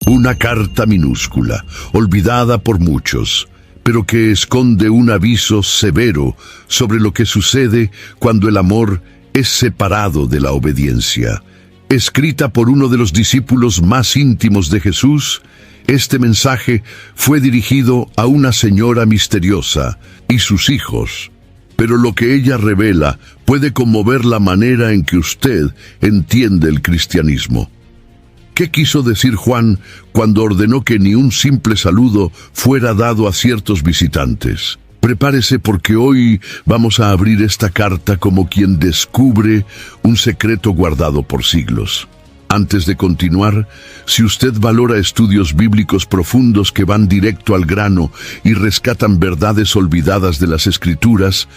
Una carta minúscula, olvidada por muchos, pero que esconde un aviso severo sobre lo que sucede cuando el amor es separado de la obediencia. Escrita por uno de los discípulos más íntimos de Jesús, este mensaje fue dirigido a una señora misteriosa y sus hijos. Pero lo que ella revela puede conmover la manera en que usted entiende el cristianismo. ¿Qué quiso decir Juan cuando ordenó que ni un simple saludo fuera dado a ciertos visitantes? Prepárese porque hoy vamos a abrir esta carta como quien descubre un secreto guardado por siglos. Antes de continuar, si usted valora estudios bíblicos profundos que van directo al grano y rescatan verdades olvidadas de las Escrituras,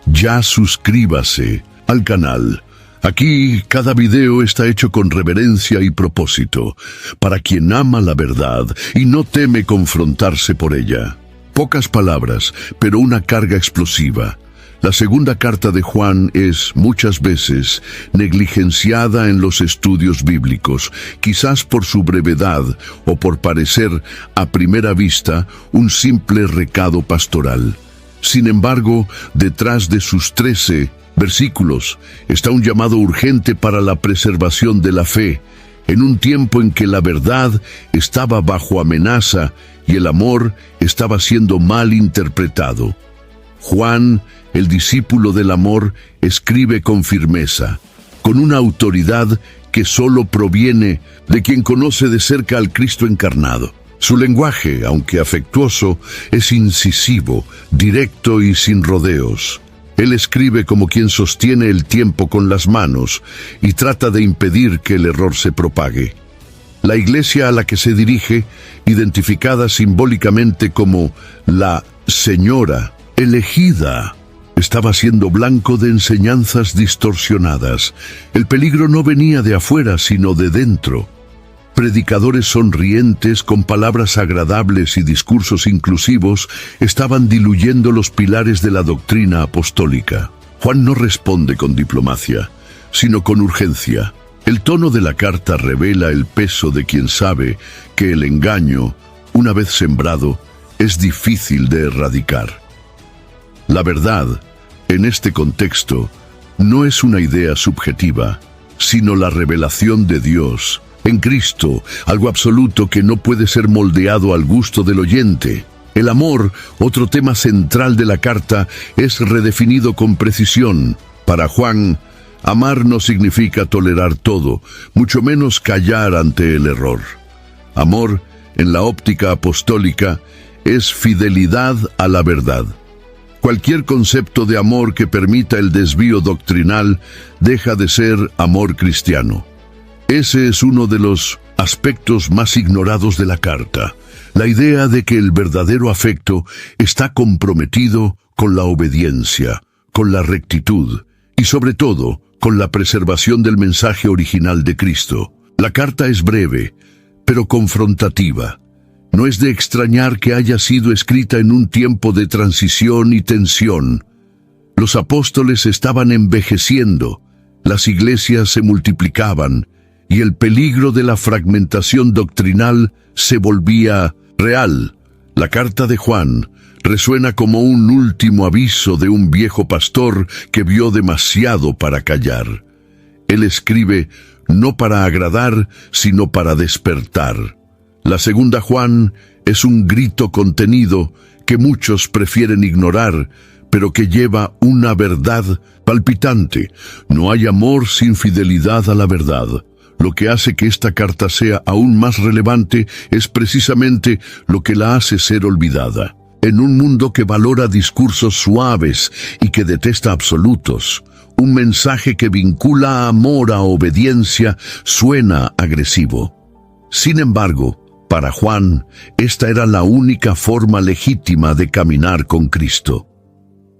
ya suscríbase al canal. Aquí cada video está hecho con reverencia y propósito, para quien ama la verdad y no teme confrontarse por ella. Pocas palabras, pero una carga explosiva. La segunda carta de Juan es, muchas veces, negligenciada en los estudios bíblicos, quizás por su brevedad o por parecer, a primera vista, un simple recado pastoral. Sin embargo, detrás de sus 13 versículos está un llamado urgente para la preservación de la fe, en un tiempo en que la verdad estaba bajo amenaza y el amor estaba siendo mal interpretado. Juan, el discípulo del amor, escribe con firmeza, con una autoridad que solo proviene de quien conoce de cerca al Cristo encarnado. Su lenguaje, aunque afectuoso, es incisivo, directo y sin rodeos. Él escribe como quien sostiene el tiempo con las manos y trata de impedir que el error se propague. La iglesia a la que se dirige, identificada simbólicamente como la Señora elegida, estaba siendo blanco de enseñanzas distorsionadas. El peligro no venía de afuera, sino de dentro. Predicadores sonrientes con palabras agradables y discursos inclusivos estaban diluyendo los pilares de la doctrina apostólica. Juan no responde con diplomacia, sino con urgencia. El tono de la carta revela el peso de quien sabe que el engaño, una vez sembrado, es difícil de erradicar. La verdad, en este contexto, no es una idea subjetiva, sino la revelación de Dios en Cristo, algo absoluto que no puede ser moldeado al gusto del oyente. El amor, otro tema central de la carta, es redefinido con precisión. Para Juan, amar no significa tolerar todo, mucho menos callar ante el error. Amor, en la óptica apostólica, es fidelidad a la verdad. Cualquier concepto de amor que permita el desvío doctrinal deja de ser amor cristiano. Ese es uno de los aspectos más ignorados de la carta, la idea de que el verdadero afecto está comprometido con la obediencia, con la rectitud y sobre todo con la preservación del mensaje original de Cristo. La carta es breve, pero confrontativa. No es de extrañar que haya sido escrita en un tiempo de transición y tensión. Los apóstoles estaban envejeciendo, las iglesias se multiplicaban, y el peligro de la fragmentación doctrinal se volvía real. La carta de Juan resuena como un último aviso de un viejo pastor que vio demasiado para callar. Él escribe no para agradar, sino para despertar. La segunda Juan es un grito contenido que muchos prefieren ignorar, pero que lleva una verdad palpitante. No hay amor sin fidelidad a la verdad. Lo que hace que esta carta sea aún más relevante es precisamente lo que la hace ser olvidada. En un mundo que valora discursos suaves y que detesta absolutos, un mensaje que vincula amor a obediencia suena agresivo. Sin embargo, para Juan, esta era la única forma legítima de caminar con Cristo.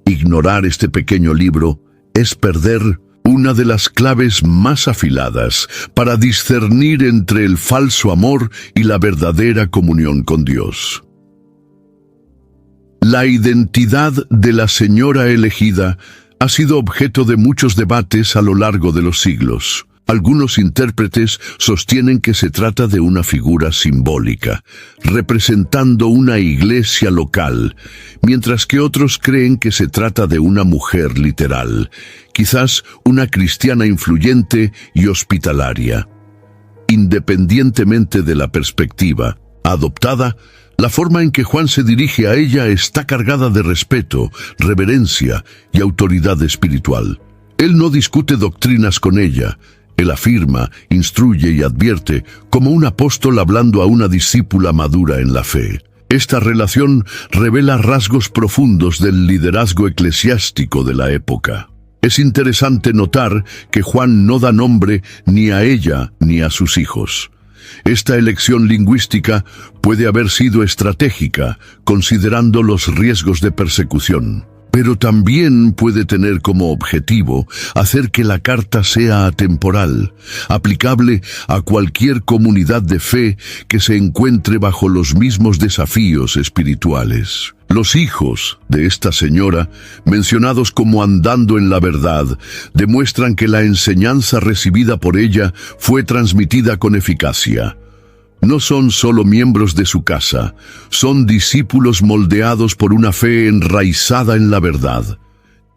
Ignorar este pequeño libro es perder una de las claves más afiladas para discernir entre el falso amor y la verdadera comunión con Dios. La identidad de la Señora elegida ha sido objeto de muchos debates a lo largo de los siglos. Algunos intérpretes sostienen que se trata de una figura simbólica, representando una iglesia local, mientras que otros creen que se trata de una mujer literal, quizás una cristiana influyente y hospitalaria. Independientemente de la perspectiva adoptada, la forma en que Juan se dirige a ella está cargada de respeto, reverencia y autoridad espiritual. Él no discute doctrinas con ella. Él afirma, instruye y advierte como un apóstol hablando a una discípula madura en la fe. Esta relación revela rasgos profundos del liderazgo eclesiástico de la época. Es interesante notar que Juan no da nombre ni a ella ni a sus hijos. Esta elección lingüística puede haber sido estratégica, considerando los riesgos de persecución. Pero también puede tener como objetivo hacer que la carta sea atemporal, aplicable a cualquier comunidad de fe que se encuentre bajo los mismos desafíos espirituales. Los hijos de esta señora, mencionados como andando en la verdad, demuestran que la enseñanza recibida por ella fue transmitida con eficacia. No son solo miembros de su casa, son discípulos moldeados por una fe enraizada en la verdad.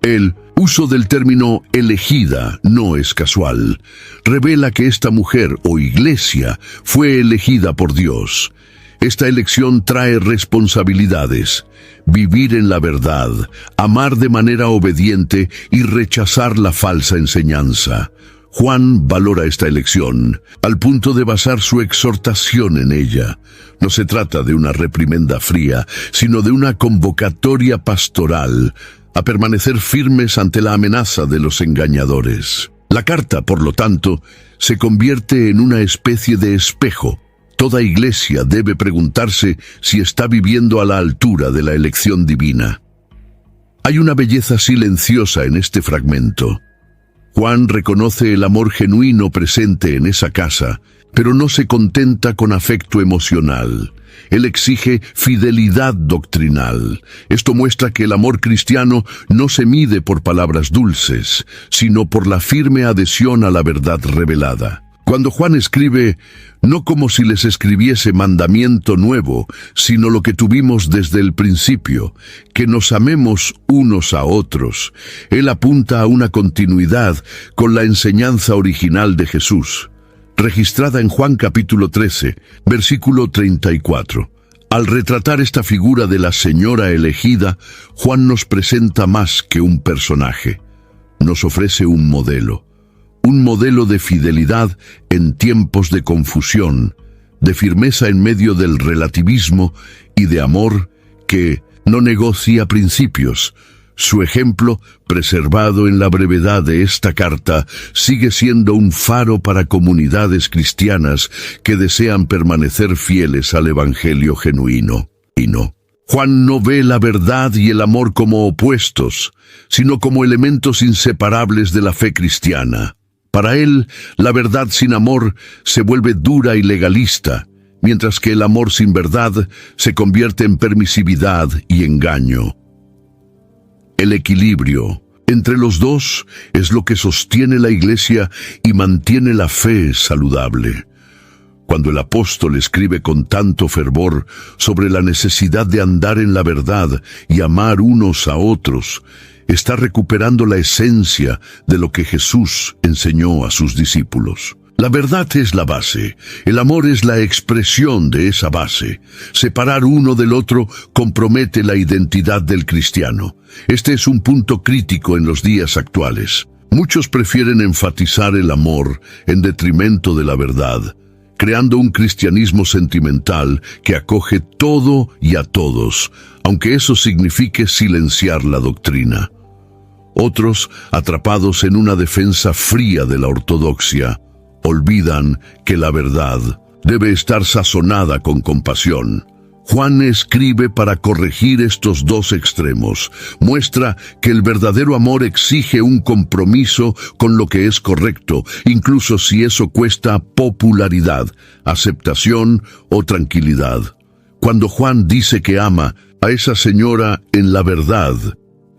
El uso del término elegida no es casual. Revela que esta mujer o iglesia fue elegida por Dios. Esta elección trae responsabilidades: vivir en la verdad, amar de manera obediente y rechazar la falsa enseñanza. Juan valora esta elección, al punto de basar su exhortación en ella. No se trata de una reprimenda fría, sino de una convocatoria pastoral a permanecer firmes ante la amenaza de los engañadores. La carta, por lo tanto, se convierte en una especie de espejo. Toda iglesia debe preguntarse si está viviendo a la altura de la elección divina. Hay una belleza silenciosa en este fragmento. Juan reconoce el amor genuino presente en esa casa, pero no se contenta con afecto emocional. Él exige fidelidad doctrinal. Esto muestra que el amor cristiano no se mide por palabras dulces, sino por la firme adhesión a la verdad revelada. Cuando Juan escribe, no como si les escribiese mandamiento nuevo, sino lo que tuvimos desde el principio, que nos amemos unos a otros, él apunta a una continuidad con la enseñanza original de Jesús, registrada en Juan capítulo 13, versículo 34. Al retratar esta figura de la señora elegida, Juan nos presenta más que un personaje. Nos ofrece un modelo de fidelidad en tiempos de confusión, de firmeza en medio del relativismo y de amor que no negocia principios. Su ejemplo, preservado en la brevedad de esta carta, sigue siendo un faro para comunidades cristianas que desean permanecer fieles al Evangelio genuino. Juan no ve la verdad y el amor como opuestos, sino como elementos inseparables de la fe cristiana. Para él, la verdad sin amor se vuelve dura y legalista, mientras que el amor sin verdad se convierte en permisividad y engaño. El equilibrio entre los dos es lo que sostiene la iglesia y mantiene la fe saludable. Cuando el apóstol escribe con tanto fervor sobre la necesidad de andar en la verdad y amar unos a otros, está recuperando la esencia de lo que Jesús enseñó a sus discípulos. La verdad es la base, el amor es la expresión de esa base. Separar uno del otro compromete la identidad del cristiano. Este es un punto crítico en los días actuales. Muchos prefieren enfatizar el amor en detrimento de la verdad, creando un cristianismo sentimental que acoge todo y a todos, aunque eso signifique silenciar la doctrina. Otros, atrapados en una defensa fría de la ortodoxia, olvidan que la verdad debe estar sazonada con compasión. Juan escribe para corregir estos dos extremos. Muestra que el verdadero amor exige un compromiso con lo que es correcto, incluso si eso cuesta popularidad, aceptación o tranquilidad. Cuando Juan dice que ama a esa señora en la verdad,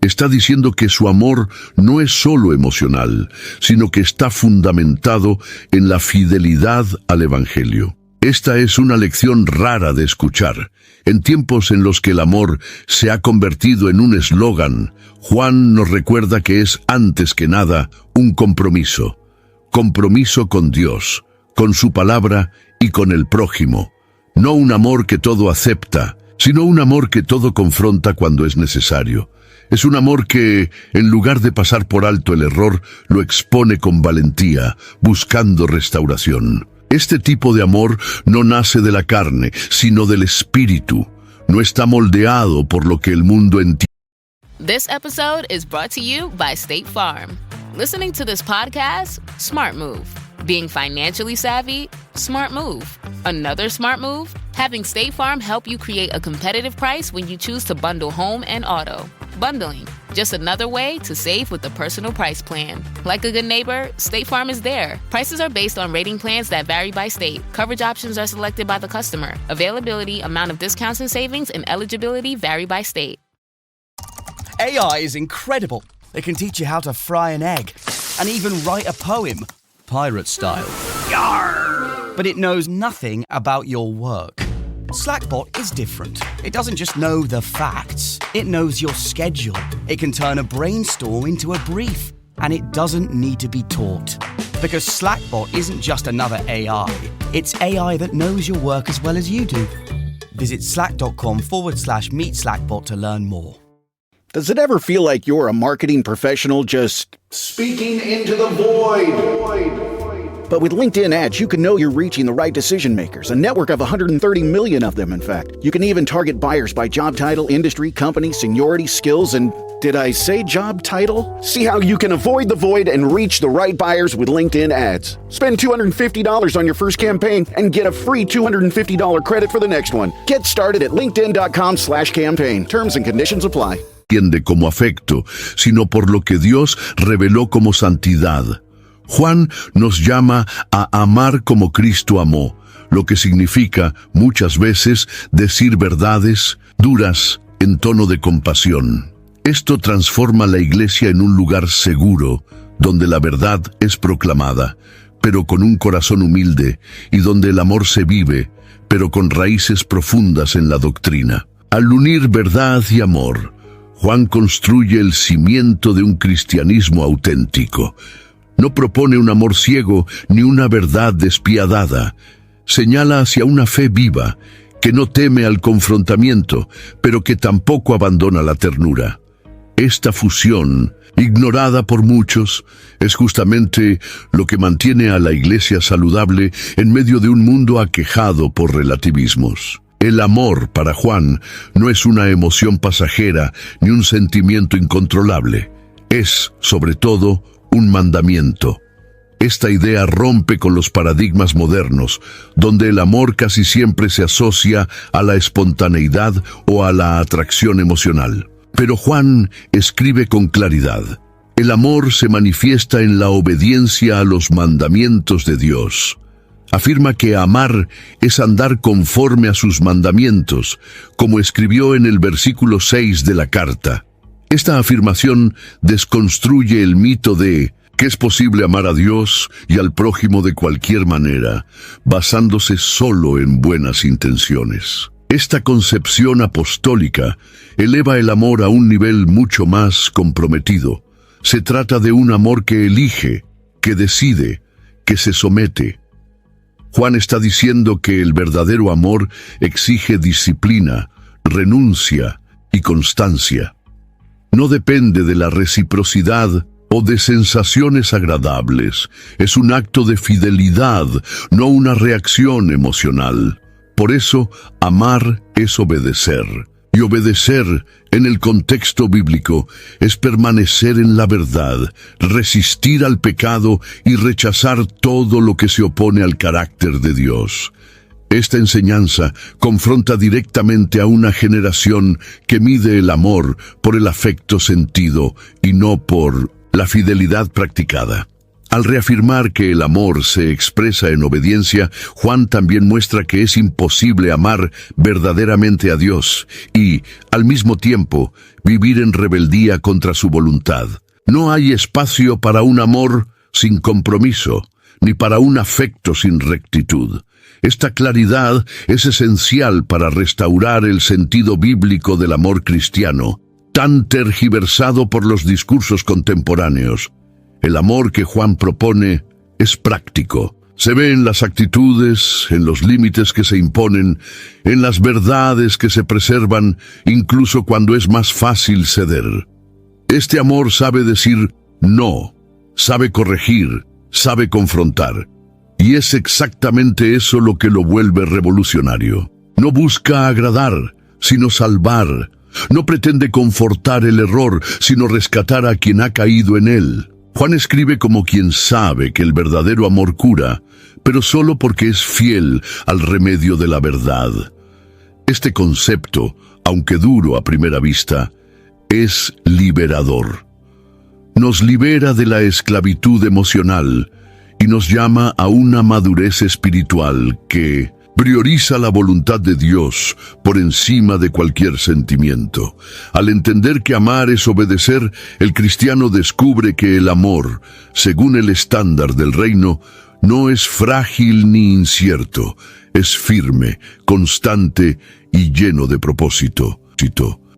Está diciendo que su amor no es solo emocional, sino que está fundamentado en la fidelidad al Evangelio. Esta es una lección rara de escuchar. En tiempos en los que el amor se ha convertido en un eslogan, Juan nos recuerda que es antes que nada un compromiso. Compromiso con Dios, con su palabra y con el prójimo. No un amor que todo acepta, sino un amor que todo confronta cuando es necesario. Es un amor que, en lugar de pasar por alto el error, lo expone con valentía, buscando restauración. Este tipo de amor no nace de la carne, sino del espíritu. No está moldeado por lo que el mundo entiende. This episode is brought to you by State Farm. Listening to this podcast? Smart move. Being financially savvy? Smart move. Another smart move? Having State Farm help you create a competitive price when you choose to bundle home and auto. Bundling, just another way to save with the Personal Price Plan. Like a good neighbor, State Farm is there. Prices are based on rating plans that vary by state. Coverage options are selected by the customer. Availability, amount of discounts and savings, and eligibility vary by state. AI is incredible. It can teach you how to fry an egg and even write a poem, pirate style. Yarr! But it knows nothing about your work. Slackbot is different. It doesn't just know the facts. It knows your schedule. It can turn a brainstorm into a brief. And it doesn't need to be taught. Because Slackbot isn't just another AI. It's AI that knows your work as well as you do. Visit slack.com/meet Slackbot to learn more. Does it ever feel like you're a marketing professional just speaking into the void? But with LinkedIn ads, you can know you're reaching the right decision makers, a network of 130 million of them, in fact. You can even target buyers by job title, industry, company, seniority, skills, and did I say job title? See how you can avoid the void and reach the right buyers with LinkedIn ads. Spend $250 on your first campaign and get a free $250 credit for the next one. Get started at linkedin.com/campaign. Terms and conditions apply. Entiende como afecto, sino por lo que Dios reveló como santidad. Juan nos llama a amar como Cristo amó, lo que significa, muchas veces, decir verdades duras en tono de compasión. Esto transforma la iglesia en un lugar seguro, donde la verdad es proclamada, pero con un corazón humilde, y donde el amor se vive, pero con raíces profundas en la doctrina. Al unir verdad y amor, Juan construye el cimiento de un cristianismo auténtico. No propone un amor ciego ni una verdad despiadada. Señala hacia una fe viva, que no teme al confrontamiento, pero que tampoco abandona la ternura. Esta fusión, ignorada por muchos, es justamente lo que mantiene a la iglesia saludable en medio de un mundo aquejado por relativismos. El amor, para Juan, no es una emoción pasajera ni un sentimiento incontrolable. Es, sobre todo, un mandamiento. Esta idea rompe con los paradigmas modernos, donde el amor casi siempre se asocia a la espontaneidad o a la atracción emocional. Pero Juan escribe con claridad: el amor se manifiesta en la obediencia a los mandamientos de Dios. Afirma que amar es andar conforme a sus mandamientos, como escribió en el versículo 6 de la carta. Esta afirmación desconstruye el mito de que es posible amar a Dios y al prójimo de cualquier manera, basándose solo en buenas intenciones. Esta concepción apostólica eleva el amor a un nivel mucho más comprometido. Se trata de un amor que elige, que decide, que se somete. Juan está diciendo que el verdadero amor exige disciplina, renuncia y constancia. No depende de la reciprocidad o de sensaciones agradables. Es un acto de fidelidad, no una reacción emocional. Por eso, amar es obedecer. Y obedecer, en el contexto bíblico, es permanecer en la verdad, resistir al pecado y rechazar todo lo que se opone al carácter de Dios. Esta enseñanza confronta directamente a una generación que mide el amor por el afecto sentido y no por la fidelidad practicada. Al reafirmar que el amor se expresa en obediencia, Juan también muestra que es imposible amar verdaderamente a Dios y, al mismo tiempo, vivir en rebeldía contra su voluntad. No hay espacio para un amor sin compromiso, ni para un afecto sin rectitud. Esta claridad es esencial para restaurar el sentido bíblico del amor cristiano, tan tergiversado por los discursos contemporáneos. El amor que Juan propone es práctico. Se ve en las actitudes, en los límites que se imponen, en las verdades que se preservan, incluso cuando es más fácil ceder. Este amor sabe decir no, sabe corregir, sabe confrontar. Y es exactamente eso lo que lo vuelve revolucionario. No busca agradar, sino salvar. No pretende confortar el error, sino rescatar a quien ha caído en él. Juan escribe como quien sabe que el verdadero amor cura, pero solo porque es fiel al remedio de la verdad. Este concepto, aunque duro a primera vista, es liberador. Nos libera de la esclavitud emocional y nos llama a una madurez espiritual que prioriza la voluntad de Dios por encima de cualquier sentimiento. Al entender que amar es obedecer, el cristiano descubre que el amor, según el estándar del reino, no es frágil ni incierto, es firme, constante y lleno de propósito.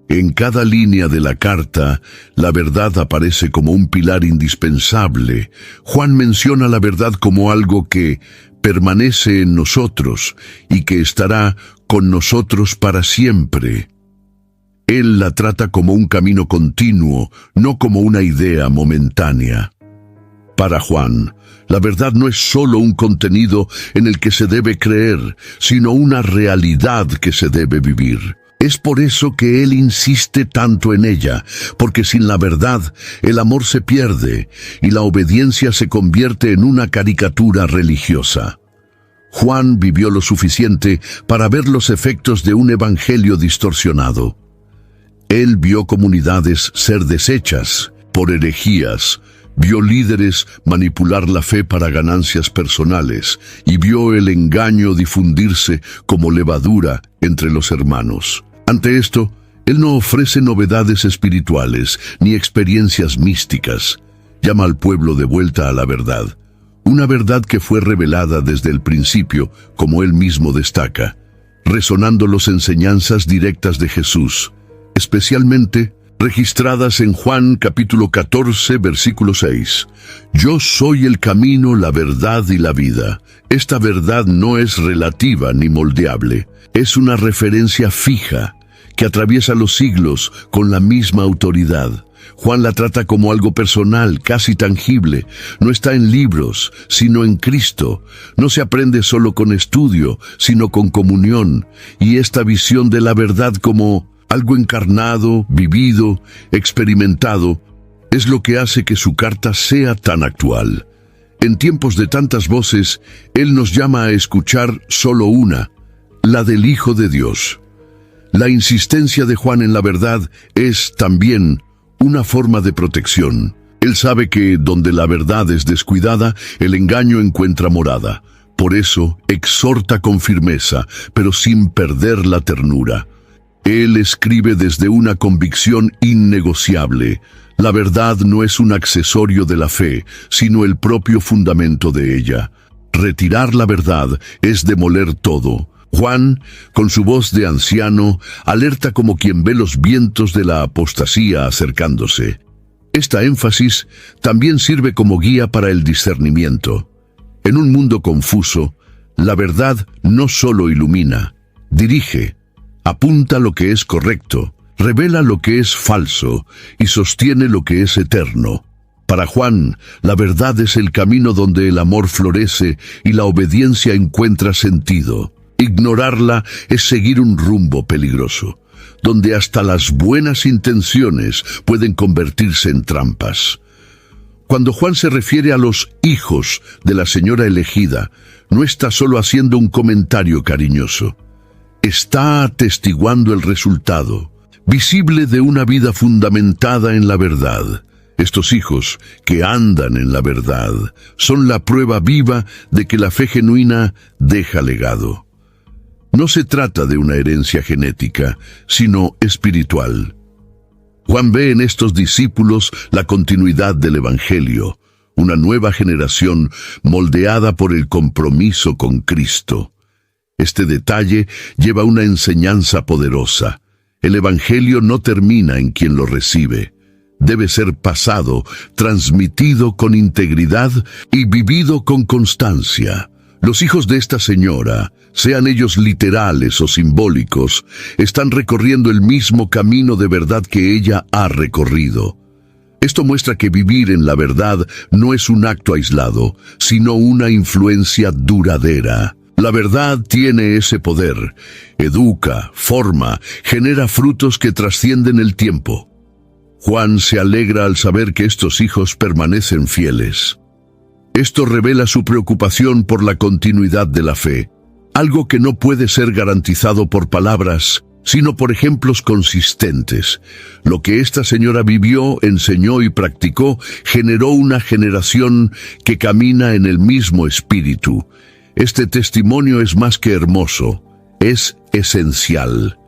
En cada línea de la carta, la verdad aparece como un pilar indispensable. Juan menciona la verdad como algo que permanece en nosotros y que estará con nosotros para siempre. Él la trata como un camino continuo, no como una idea momentánea. Para Juan, la verdad no es solo un contenido en el que se debe creer, sino una realidad que se debe vivir. Es por eso que él insiste tanto en ella, porque sin la verdad el amor se pierde y la obediencia se convierte en una caricatura religiosa. Juan vivió lo suficiente para ver los efectos de un evangelio distorsionado. Él vio comunidades ser deshechas por herejías, vio líderes manipular la fe para ganancias personales y vio el engaño difundirse como levadura entre los hermanos. Ante esto, él no ofrece novedades espirituales ni experiencias místicas. Llama al pueblo de vuelta a la verdad. Una verdad que fue revelada desde el principio, como él mismo destaca, resonando las enseñanzas directas de Jesús, especialmente registradas en Juan capítulo 14, versículo 6. Yo soy el camino, la verdad y la vida. Esta verdad no es relativa ni moldeable. Es una referencia fija que atraviesa los siglos con la misma autoridad. Juan la trata como algo personal, casi tangible. No está en libros, sino en Cristo. No se aprende solo con estudio, sino con comunión. Y esta visión de la verdad como algo encarnado, vivido, experimentado, es lo que hace que su carta sea tan actual. En tiempos de tantas voces, él nos llama a escuchar solo una, la del Hijo de Dios. La insistencia de Juan en la verdad es también una forma de protección. Él sabe que donde la verdad es descuidada, el engaño encuentra morada. Por eso exhorta con firmeza, pero sin perder la ternura. Él escribe desde una convicción innegociable. La verdad no es un accesorio de la fe, sino el propio fundamento de ella. Retirar la verdad es demoler todo. Juan, con su voz de anciano, alerta como quien ve los vientos de la apostasía acercándose. Esta énfasis también sirve como guía para el discernimiento. En un mundo confuso, la verdad no solo ilumina, dirige, apunta lo que es correcto, revela lo que es falso y sostiene lo que es eterno. Para Juan, la verdad es el camino donde el amor florece y la obediencia encuentra sentido. Ignorarla es seguir un rumbo peligroso, donde hasta las buenas intenciones pueden convertirse en trampas. Cuando Juan se refiere a los hijos de la señora elegida, no está solo haciendo un comentario cariñoso. Está atestiguando el resultado, visible de una vida fundamentada en la verdad. Estos hijos que andan en la verdad son la prueba viva de que la fe genuina deja legado. No se trata de una herencia genética, sino espiritual. Juan ve en estos discípulos la continuidad del Evangelio, una nueva generación moldeada por el compromiso con Cristo. Este detalle lleva una enseñanza poderosa. El Evangelio no termina en quien lo recibe. Debe ser pasado, transmitido con integridad y vivido con constancia. Los hijos de esta señora, sean ellos literales o simbólicos, están recorriendo el mismo camino de verdad que ella ha recorrido. Esto muestra que vivir en la verdad no es un acto aislado, sino una influencia duradera. La verdad tiene ese poder. Educa, forma, genera frutos que trascienden el tiempo. Juan se alegra al saber que estos hijos permanecen fieles. Esto revela su preocupación por la continuidad de la fe, algo que no puede ser garantizado por palabras, sino por ejemplos consistentes. Lo que esta señora vivió, enseñó y practicó generó una generación que camina en el mismo espíritu. Este testimonio es más que hermoso, es esencial.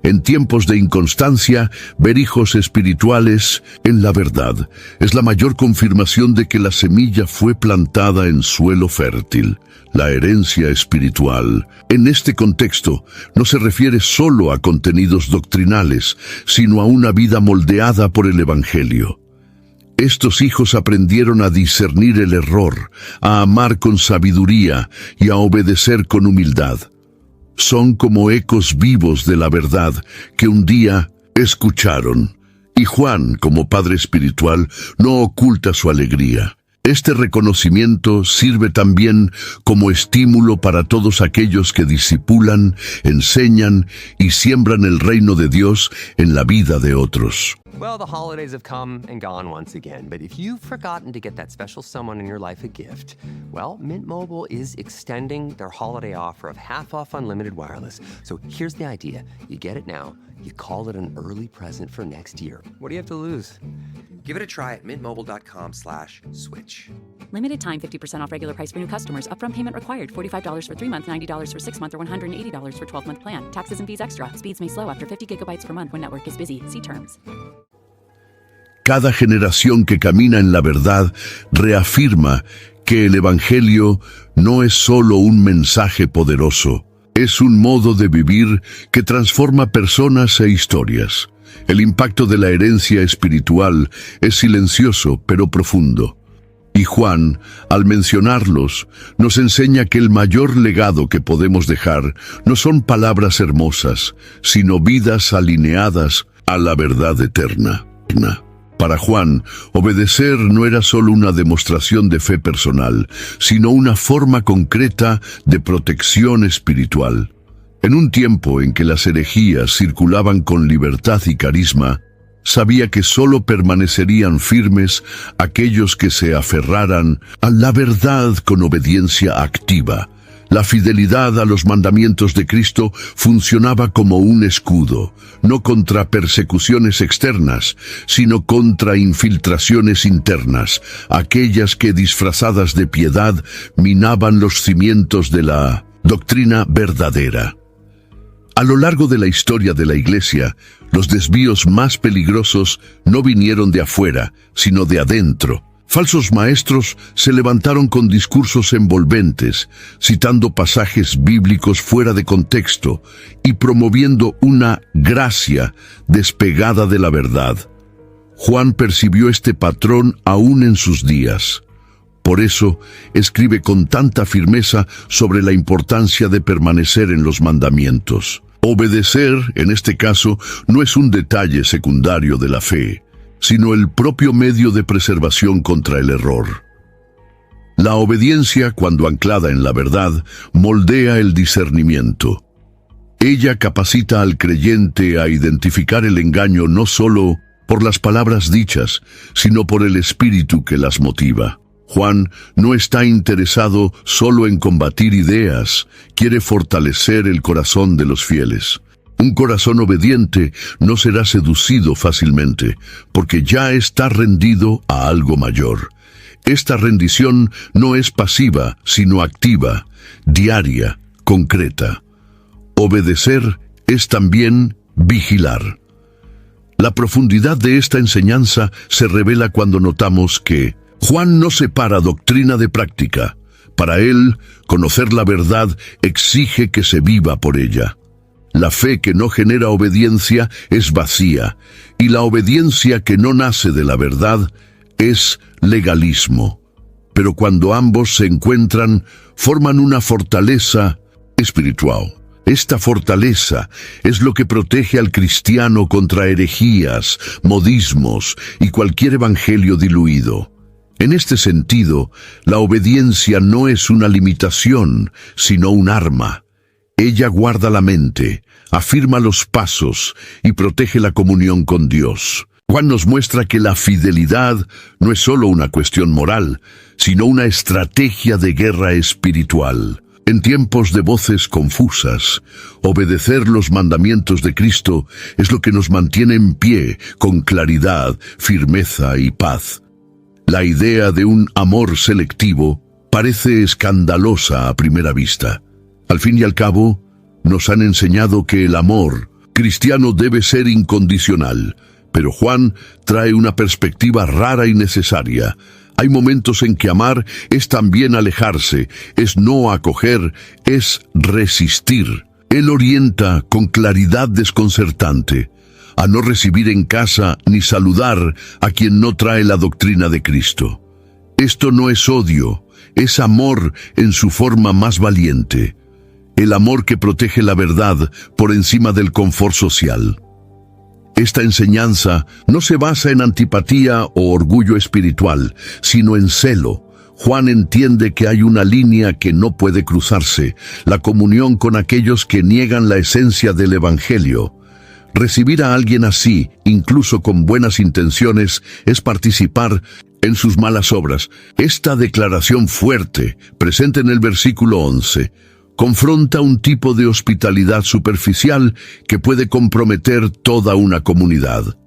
En tiempos de inconstancia, ver hijos espirituales en la verdad es la mayor confirmación de que la semilla fue plantada en suelo fértil. La herencia espiritual, en este contexto, no se refiere solo a contenidos doctrinales, sino a una vida moldeada por el Evangelio. Estos hijos aprendieron a discernir el error, a amar con sabiduría y a obedecer con humildad. Son como ecos vivos de la verdad que un día escucharon. Y Juan, como padre espiritual, no oculta su alegría. Este reconocimiento sirve también como estímulo para todos aquellos que discipulan, enseñan y siembran el reino de Dios en la vida de otros. Well, the holidays have come and gone once again, but if you've forgotten to get that special someone in your life a gift, well, Mint Mobile is extending their holiday offer of half off unlimited wireless. So here's the idea. You get it now, you call it an early present for next year. What do you have to lose? Give it a try at mintmobile.com/switch. Limited time 50% off regular price for new customers. Upfront payment required. $45 for 3 months, $90 for 6 months, or $180 for 12-month plan. Taxes and fees extra. Speeds may slow after 50 gigabytes per month when network is busy. See terms. Cada generación que camina en la verdad reafirma que el Evangelio no es solo un mensaje poderoso, es un modo de vivir que transforma personas e historias. El impacto de la herencia espiritual es silencioso pero profundo. Y Juan, al mencionarlos, nos enseña que el mayor legado que podemos dejar no son palabras hermosas, sino vidas alineadas a la verdad eterna. Para Juan, obedecer no era solo una demostración de fe personal, sino una forma concreta de protección espiritual. En un tiempo en que las herejías circulaban con libertad y carisma, sabía que solo permanecerían firmes aquellos que se aferraran a la verdad con obediencia activa. La fidelidad a los mandamientos de Cristo funcionaba como un escudo, no contra persecuciones externas, sino contra infiltraciones internas, aquellas que disfrazadas de piedad minaban los cimientos de la doctrina verdadera. A lo largo de la historia de la Iglesia, los desvíos más peligrosos no vinieron de afuera, sino de adentro. Falsos maestros se levantaron con discursos envolventes, citando pasajes bíblicos fuera de contexto y promoviendo una gracia despegada de la verdad. Juan percibió este patrón aún en sus días. Por eso, escribe con tanta firmeza sobre la importancia de permanecer en los mandamientos. Obedecer, en este caso, no es un detalle secundario de la fe, sino el propio medio de preservación contra el error. La obediencia, cuando anclada en la verdad, moldea el discernimiento. Ella capacita al creyente a identificar el engaño no solo por las palabras dichas, sino por el espíritu que las motiva. Juan no está interesado solo en combatir ideas, quiere fortalecer el corazón de los fieles. Un corazón obediente no será seducido fácilmente, porque ya está rendido a algo mayor. Esta rendición no es pasiva, sino activa, diaria, concreta. Obedecer es también vigilar. La profundidad de esta enseñanza se revela cuando notamos que Juan no separa doctrina de práctica. Para él, conocer la verdad exige que se viva por ella. La fe que no genera obediencia es vacía, y la obediencia que no nace de la verdad es legalismo. Pero cuando ambos se encuentran, forman una fortaleza espiritual. Esta fortaleza es lo que protege al cristiano contra herejías, modismos y cualquier evangelio diluido. En este sentido, la obediencia no es una limitación, sino un arma. Ella guarda la mente, afirma los pasos y protege la comunión con Dios. Juan nos muestra que la fidelidad no es solo una cuestión moral, sino una estrategia de guerra espiritual. En tiempos de voces confusas, obedecer los mandamientos de Cristo es lo que nos mantiene en pie, con claridad, firmeza y paz. La idea de un amor selectivo parece escandalosa a primera vista. Al fin y al cabo, nos han enseñado que el amor cristiano debe ser incondicional, pero Juan trae una perspectiva rara y necesaria. Hay momentos en que amar es también alejarse, es no acoger, es resistir. Él orienta con claridad desconcertante a no recibir en casa ni saludar a quien no trae la doctrina de Cristo. Esto no es odio, es amor en su forma más valiente. El amor que protege la verdad por encima del confort social. Esta enseñanza no se basa en antipatía o orgullo espiritual, sino en celo. Juan entiende que hay una línea que no puede cruzarse, la comunión con aquellos que niegan la esencia del Evangelio. Recibir a alguien así, incluso con buenas intenciones, es participar en sus malas obras. Esta declaración fuerte, presente en el versículo 11, confronta un tipo de hospitalidad superficial que puede comprometer toda una comunidad.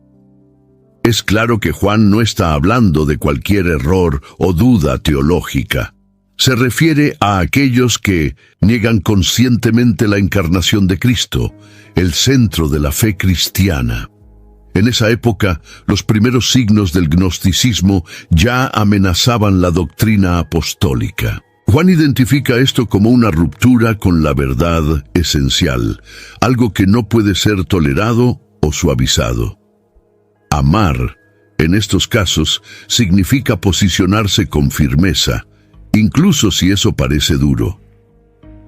Es claro que Juan no está hablando de cualquier error o duda teológica. Se refiere a aquellos que niegan conscientemente la encarnación de Cristo, el centro de la fe cristiana. En esa época, los primeros signos del gnosticismo ya amenazaban la doctrina apostólica. Juan identifica esto como una ruptura con la verdad esencial, algo que no puede ser tolerado o suavizado. Amar, en estos casos, significa posicionarse con firmeza, incluso si eso parece duro.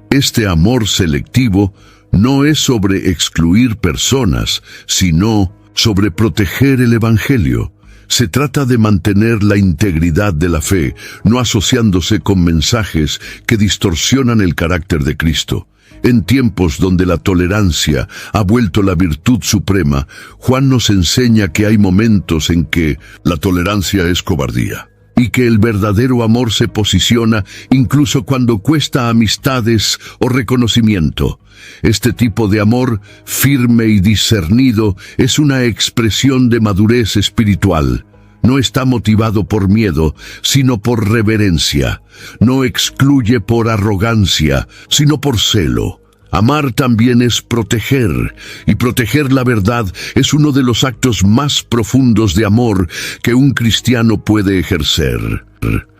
Este amor selectivo no es sobre excluir personas, sino sobre proteger el Evangelio. Se trata de mantener la integridad de la fe, no asociándose con mensajes que distorsionan el carácter de Cristo. En tiempos donde la tolerancia ha vuelto la virtud suprema, Juan nos enseña que hay momentos en que la tolerancia es cobardía, y que el verdadero amor se posiciona incluso cuando cuesta amistades o reconocimiento. Este tipo de amor, firme y discernido, es una expresión de madurez espiritual. No está motivado por miedo, sino por reverencia. No excluye por arrogancia, sino por celo. Amar también es proteger, y proteger la verdad es uno de los actos más profundos de amor que un cristiano puede ejercer.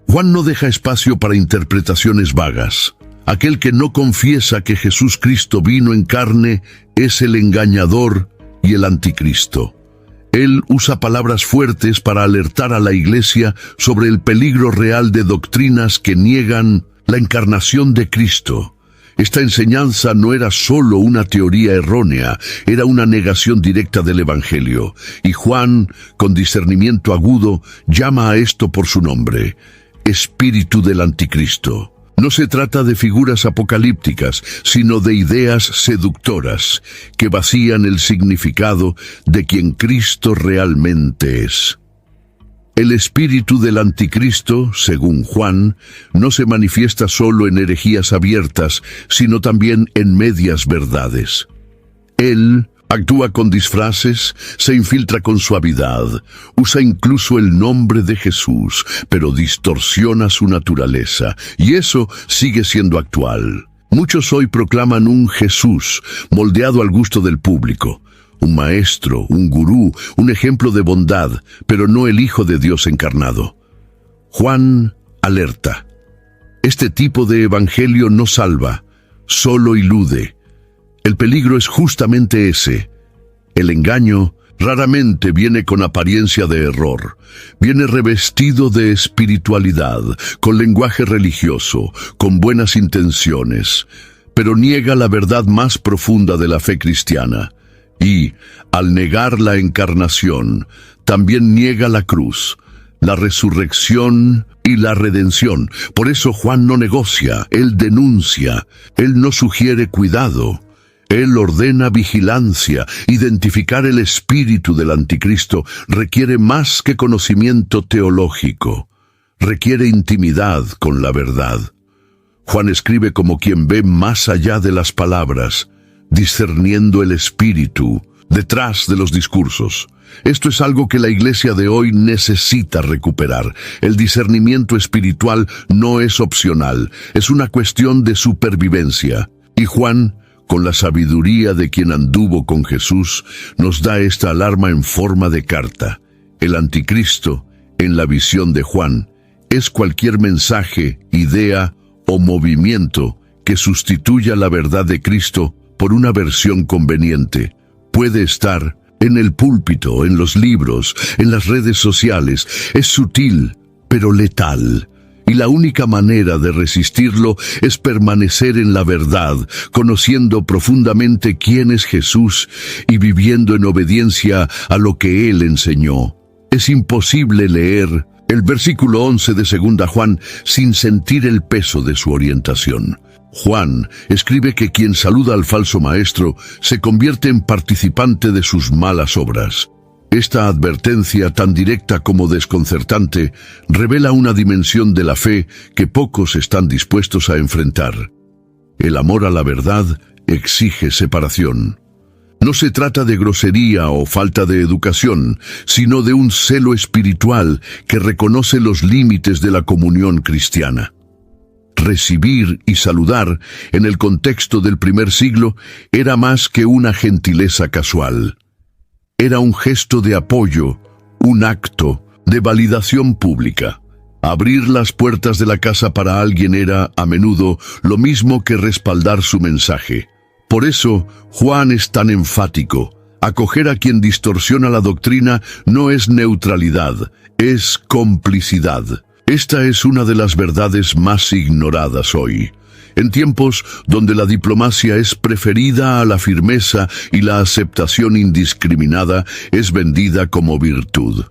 Juan no deja espacio para interpretaciones vagas. Aquel que no confiesa que Jesús Cristo vino en carne es el engañador y el anticristo. Él usa palabras fuertes para alertar a la Iglesia sobre el peligro real de doctrinas que niegan la encarnación de Cristo. Esta enseñanza no era solo una teoría errónea, era una negación directa del Evangelio. Y Juan, con discernimiento agudo, llama a esto por su nombre: espíritu del anticristo. No se trata de figuras apocalípticas, sino de ideas seductoras que vacían el significado de quien Cristo realmente es. El espíritu del anticristo, según Juan, no se manifiesta solo en herejías abiertas, sino también en medias verdades. Él actúa con disfraces, se infiltra con suavidad, usa incluso el nombre de Jesús, pero distorsiona su naturaleza, y eso sigue siendo actual. Muchos hoy proclaman un Jesús moldeado al gusto del público, un maestro, un gurú, un ejemplo de bondad, pero no el Hijo de Dios encarnado. Juan alerta. Este tipo de evangelio no salva, solo ilude. El peligro es justamente ese. El engaño raramente viene con apariencia de error. Viene revestido de espiritualidad, con lenguaje religioso, con buenas intenciones, pero niega la verdad más profunda de la fe cristiana. Y, al negar la encarnación, también niega la cruz, la resurrección y la redención. Por eso Juan no negocia, él denuncia, él no sugiere cuidado. Él ordena vigilancia. Identificar el espíritu del anticristo requiere más que conocimiento teológico. Requiere intimidad con la verdad. Juan escribe como quien ve más allá de las palabras, discerniendo el espíritu detrás de los discursos. Esto es algo que la iglesia de hoy necesita recuperar. El discernimiento espiritual no es opcional, es una cuestión de supervivencia. Y Juan, con la sabiduría de quien anduvo con Jesús, nos da esta alarma en forma de carta. El anticristo, en la visión de Juan, es cualquier mensaje, idea o movimiento que sustituya la verdad de Cristo por una versión conveniente. Puede estar en el púlpito, en los libros, en las redes sociales. Es sutil, pero letal. Y la única manera de resistirlo es permanecer en la verdad, conociendo profundamente quién es Jesús y viviendo en obediencia a lo que Él enseñó. Es imposible leer el versículo 11 de 2 Juan sin sentir el peso de su orientación. Juan escribe que quien saluda al falso maestro se convierte en participante de sus malas obras. Esta advertencia, tan directa como desconcertante, revela una dimensión de la fe que pocos están dispuestos a enfrentar. El amor a la verdad exige separación. No se trata de grosería o falta de educación, sino de un celo espiritual que reconoce los límites de la comunión cristiana. Recibir y saludar, en el contexto del primer siglo, era más que una gentileza casual. Era un gesto de apoyo, un acto de validación pública. Abrir las puertas de la casa para alguien era, a menudo, lo mismo que respaldar su mensaje. Por eso, Juan es tan enfático. Acoger a quien distorsiona la doctrina no es neutralidad, es complicidad. Esta es una de las verdades más ignoradas hoy. En tiempos donde la diplomacia es preferida a la firmeza y la aceptación indiscriminada es vendida como virtud.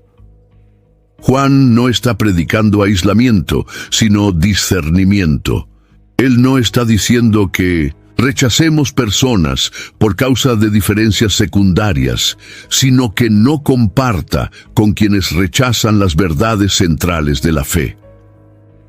Juan no está predicando aislamiento, sino discernimiento. Él no está diciendo que rechacemos personas por causa de diferencias secundarias, sino que no comparta con quienes rechazan las verdades centrales de la fe.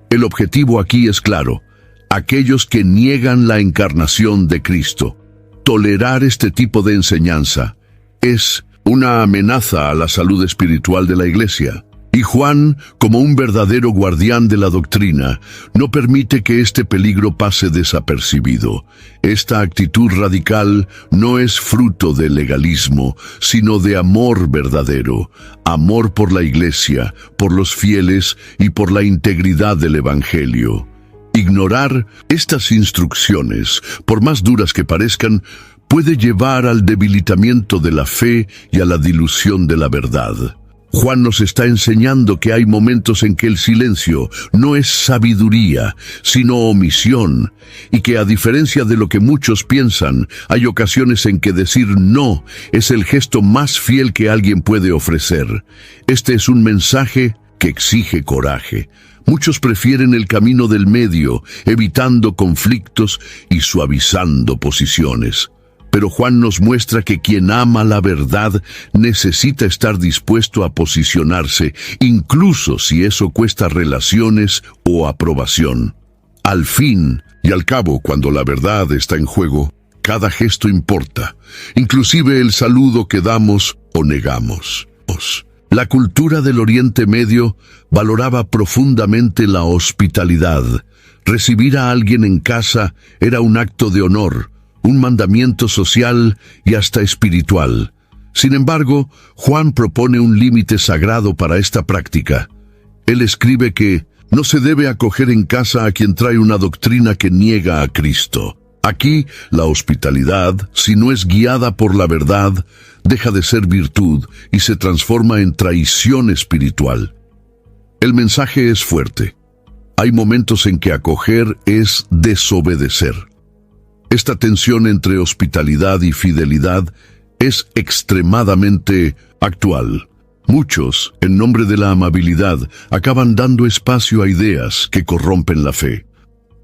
El objetivo aquí es claro: aquellos que niegan la encarnación de Cristo. Tolerar este tipo de enseñanza es una amenaza a la salud espiritual de la Iglesia. Y Juan, como un verdadero guardián de la doctrina, no permite que este peligro pase desapercibido. Esta actitud radical no es fruto de legalismo, sino de amor verdadero, amor por la Iglesia, por los fieles y por la integridad del Evangelio. Ignorar estas instrucciones, por más duras que parezcan, puede llevar al debilitamiento de la fe y a la dilución de la verdad. Juan nos está enseñando que hay momentos en que el silencio no es sabiduría, sino omisión, y que a diferencia de lo que muchos piensan, hay ocasiones en que decir no es el gesto más fiel que alguien puede ofrecer. Este es un mensaje que exige coraje. Muchos prefieren el camino del medio, evitando conflictos y suavizando posiciones. Pero Juan nos muestra que quien ama la verdad necesita estar dispuesto a posicionarse, incluso si eso cuesta relaciones o aprobación. Al fin y al cabo, cuando la verdad está en juego, Cada gesto importa, inclusive el saludo que damos o negamos. La cultura del Oriente Medio valoraba profundamente la hospitalidad. Recibir a alguien en casa era un acto de honor, un mandamiento social y hasta espiritual. Sin embargo, Juan propone un límite sagrado para esta práctica. Él escribe que no se debe acoger en casa a quien trae una doctrina que niega a Cristo. Aquí, la hospitalidad, si no es guiada por la verdad, deja de ser virtud y se transforma en traición espiritual. El mensaje es fuerte. Hay momentos en que acoger es desobedecer. Esta tensión entre hospitalidad y fidelidad es extremadamente actual. Muchos, en nombre de la amabilidad, acaban dando espacio a ideas que corrompen la fe.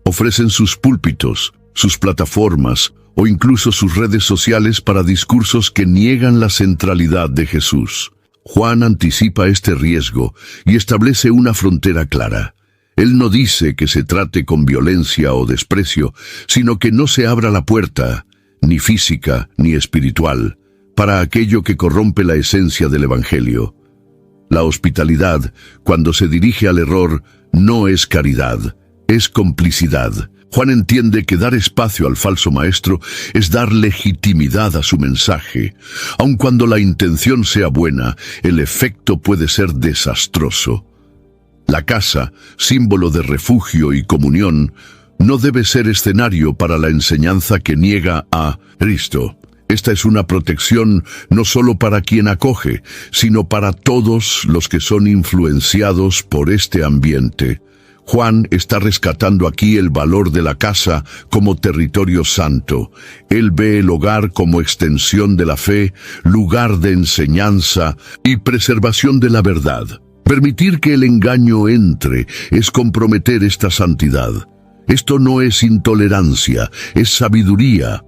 Ofrecen sus púlpitos, sus plataformas o incluso sus redes sociales para discursos que niegan la centralidad de Jesús. Juan anticipa este riesgo y establece una frontera clara. Él no dice que se trate con violencia o desprecio, sino que no se abra la puerta, ni física ni espiritual, para aquello que corrompe la esencia del Evangelio. La hospitalidad, cuando se dirige al error, no es caridad, es complicidad. Juan entiende que dar espacio al falso maestro es dar legitimidad a su mensaje. Aun cuando la intención sea buena, el efecto puede ser desastroso. La casa, símbolo de refugio y comunión, no debe ser escenario para la enseñanza que niega a Cristo. Esta es una protección no solo para quien acoge, sino para todos los que son influenciados por este ambiente. Juan está rescatando aquí el valor de la casa como territorio santo. Él ve el hogar como extensión de la fe, lugar de enseñanza y preservación de la verdad. Permitir que el engaño entre es comprometer esta santidad. Esto no es intolerancia, es sabiduría.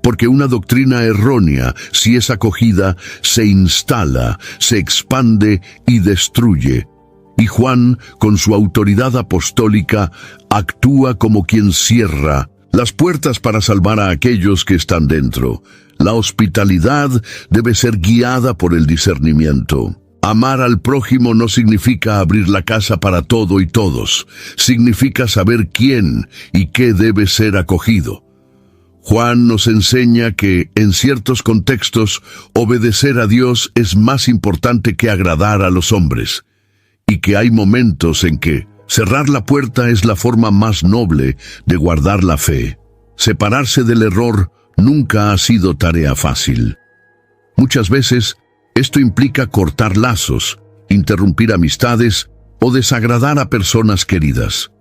Porque una doctrina errónea, si es acogida, se instala, se expande y destruye. Y Juan, con su autoridad apostólica, actúa como quien cierra las puertas para salvar a aquellos que están dentro. La hospitalidad debe ser guiada por el discernimiento. Amar al prójimo no significa abrir la casa para todo y todos. Significa saber quién y qué debe ser acogido. Juan nos enseña que, en ciertos contextos, obedecer a Dios es más importante que agradar a los hombres, y que hay momentos en que cerrar la puerta es la forma más noble de guardar la fe. Separarse del error nunca ha sido tarea fácil. Muchas veces, esto implica cortar lazos, interrumpir amistades o desagradar a personas queridas.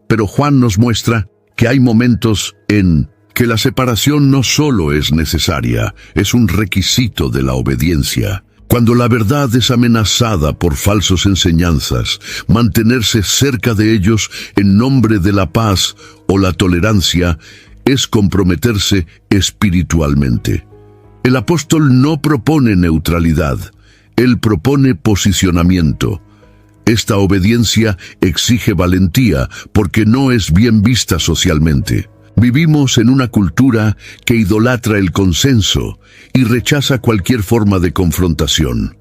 Pero Juan nos muestra que hay momentos en que la separación no solo es necesaria, es un requisito de la obediencia. Cuando la verdad es amenazada por falsas enseñanzas, mantenerse cerca de ellos en nombre de la paz o la tolerancia es comprometerse espiritualmente. El apóstol no propone neutralidad, él propone posicionamiento. Esta obediencia exige valentía porque no es bien vista socialmente. Vivimos en una cultura que idolatra el consenso y rechaza cualquier forma de confrontación.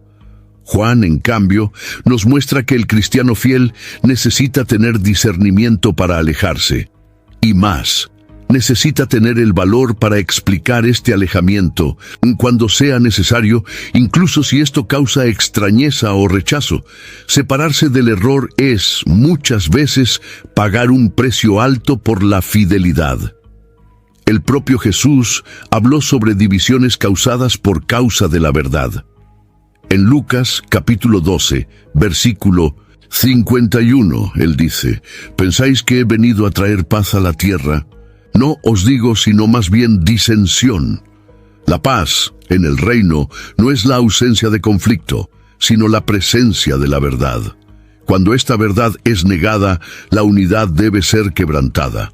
Juan, en cambio, nos muestra que el cristiano fiel necesita tener discernimiento para alejarse. Y más, necesita tener el valor para explicar este alejamiento cuando sea necesario, incluso si esto causa extrañeza o rechazo. Separarse del error es, muchas veces, pagar un precio alto por la fidelidad. El propio Jesús habló sobre divisiones causadas por causa de la verdad. En Lucas, capítulo 12, versículo 51, él dice: ¿Pensáis que he venido a traer paz a la tierra? No os digo sino más bien disensión. La paz en el reino no es la ausencia de conflicto, sino la presencia de la verdad. Cuando esta verdad es negada, la unidad debe ser quebrantada.